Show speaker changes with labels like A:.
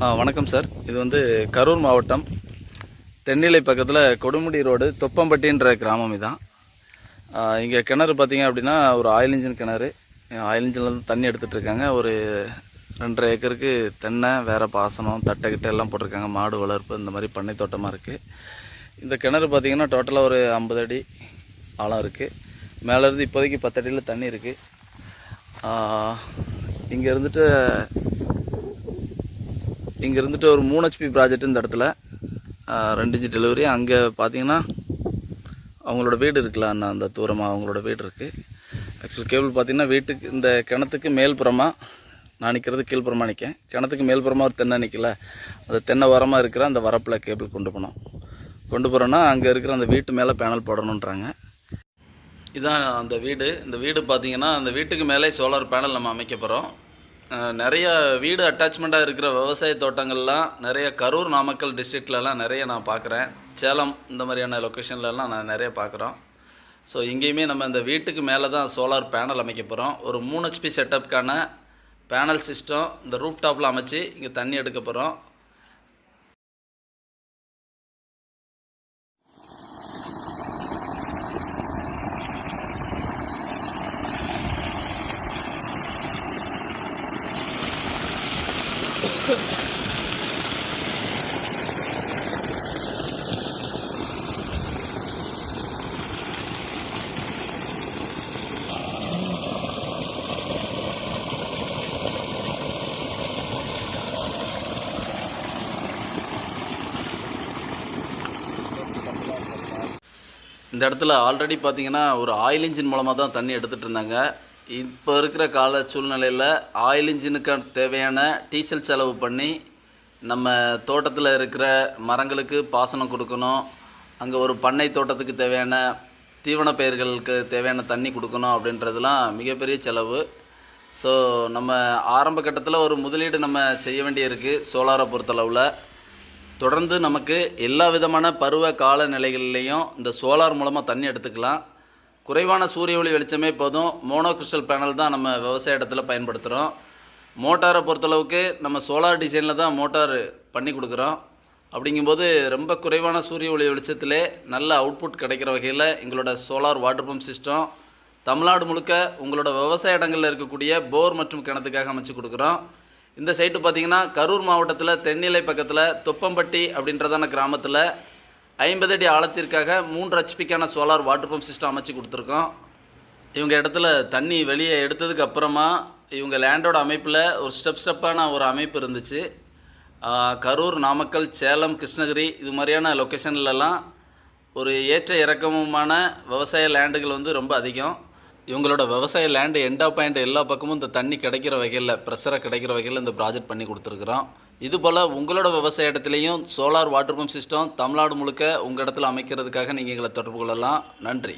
A: வணக்கம் சார். இது வந்து கரூர் மாவட்டம் தென்னிலை பக்கத்தில் கொடுமுடி ரோடு தொப்பம்பட்டின்ற கிராமம். இதான் இங்கே கிணறு பார்த்தீங்க அப்படின்னா ஒரு ஆயில் இன்ஜின் கிணறு. ஆயில் இன்ஜின்லேருந்து தண்ணி எடுத்துகிட்டு இருக்காங்க. ஒரு 2.5 ஏக்கருக்கு தென்னை, வேறு பாசனம், தட்டைக்கிட்ட எல்லாம் போட்டிருக்காங்க. மாடு வளர்ப்பு இந்த மாதிரி பண்ணை தோட்டமாக இருக்குது. இந்த கிணறு பார்த்தீங்கன்னா டோட்டலாக ஒரு 50 அடி ஆழம் இருக்குது. மேலேருந்து இப்போதைக்கு 10 அடியில் தண்ணி இருக்குது. இங்கே இருந்துட்டு ஒரு 3 HP ப்ராஜெக்ட் இந்த இடத்துல 2 இன்ச் டெலிவரி. அங்கே பார்த்தீங்கன்னா அவங்களோட வீடு இருக்குல்ல, அந்த தூரமாக அவங்களோட வீடு இருக்குது. ஆக்சுவல் கேபிள் பார்த்தீங்கன்னா வீட்டுக்கு இந்த கிணத்துக்கு மேல்புறமாக நான் நிற்கிறது, கீழ்ப்புறமாக நிற்கேன். கிணத்துக்கு மேல்புறமாக ஒரு தென்னை நிற்கல, அந்த தென்னை உரமாக இருக்கிற அந்த வரப்பில் கேபிள் கொண்டு போகிறோன்னா அங்கே இருக்கிற அந்த வீட்டு மேலே பேனல் போடணுன்றாங்க. இதுதான் அந்த வீடு. இந்த வீடு பார்த்தீங்கன்னா அந்த வீட்டுக்கு மேலே சோலார் பேனல் நம்ம அமைக்க போகிறோம். நிறைய வீடு அட்டாச்மெண்ட்டாக இருக்கிற விவசாய தோட்டங்கள்லாம் நிறைய கரூர், நாமக்கல் டிஸ்ட்ரிக்ட்லலாம் நிறைய நான் பார்க்குறேன். சேலம் இந்த மாதிரியான லொக்கேஷன்லலாம் நான் நிறைய பார்க்குறோம். ஸோ இங்கேயுமே நம்ம இந்த வீட்டுக்கு மேலே தான் சோலார் பேனல் அமைக்க போகிறோம். ஒரு 3 HP செட்டப்புக்கான பேனல் சிஸ்டம் இந்த ரூப் டாப்பில் அமைச்சு இங்கே தண்ணி எடுக்க போகிறோம். இந்த இடத்துல ஆல்ரெடி பார்த்தீங்கன்னா ஒரு ஆயில் இன்ஜின் மூலமாக தான் தண்ணி எடுத்துகிட்டு இருந்தாங்க. இப்போ இருக்கிற கால சூழ்நிலையில் ஆயில் இன்ஜினுக்கு தேவையான டீசல் செலவு பண்ணி நம்ம தோட்டத்தில் இருக்கிற மரங்களுக்கு பாசனம் கொடுக்கணும், அங்கே ஒரு பண்ணை தோட்டத்துக்கு தேவையான தீவன பயிர்களுக்கு தேவையான தண்ணி கொடுக்கணும் அப்படின்றதுலாம் மிகப்பெரிய செலவு. ஸோ நம்ம ஆரம்ப கட்டத்தில் ஒரு முதலீடு நம்ம செய்ய வேண்டியிருக்கு. சோலாரை பொறுத்தளவில் தொடர்ந்து நமக்கு எல்லா விதமான பருவ கால நிலைகள்லேயும் இந்த சோலார் மூலமாக தண்ணி எடுத்துக்கலாம். குறைவான சூரிய ஒளி வெளிச்சமே போதும். மோனோ கிறிஸ்டல் பேனல் தான் நம்ம விவசாய இடத்துல பயன்படுத்துகிறோம். மோட்டாரை பொறுத்தளவுக்கு நம்ம சோலார் டிசைனில் தான் மோட்டார் பண்ணி கொடுக்குறோம். அப்படிங்கும்போது ரொம்ப குறைவான சூரிய ஒளி வெளிச்சத்திலே நல்ல அவுட்புட் கிடைக்கிற வகையில் எங்களோட solar water pump system Tamil Nadu முழுக்க உங்களோட விவசாய இடங்களில் இருக்கக்கூடிய போர் மற்றும் கிணத்துக்காக அமைச்சு கொடுக்குறோம். இந்த சைட்டு பார்த்திங்கன்னா கரூர் மாவட்டத்தில் தென்னிலை பக்கத்தில் தொப்பம்பட்டி அப்படின்றதான கிராமத்தில் 50 அடி ஆழத்திற்காக 3 HPக்கான சோலார் வாட்டர் பம்ப் சிஸ்டம் அமைச்சு கொடுத்துருக்கோம். இவங்க இடத்துல தண்ணி வெளியே எடுத்ததுக்கு அப்புறமா இவங்க லேண்டோட அமைப்பில் ஒரு ஸ்டெப்பான ஒரு அமைப்பு இருந்துச்சு. கரூர், நாமக்கல், சேலம், கிருஷ்ணகிரி இது மாதிரியான லொக்கேஷன்லலாம் ஒரு ஏற்ற இறக்கமுமான விவசாய லேண்டுகள் வந்து ரொம்ப அதிகம். இவங்களோட விவசாய லேண்டு எண்டா பாயிண்ட் எல்லா பக்கமும் இந்த தண்ணி கிடைக்கிற வகையில், ப்ரெஷராக கிடைக்கிற வகையில் இந்த ப்ராஜெக்ட் பண்ணி கொடுத்துருக்குறோம். இதுபோல் உங்களோட விவசாய இடத்துலையும் solar water pump system Tamil Nadu முழுக்க உங்கள் இடத்துல அமைக்கிறதுக்காக நீங்கள் எங்களை தொடர்பு கொள்ளலாம். நன்றி.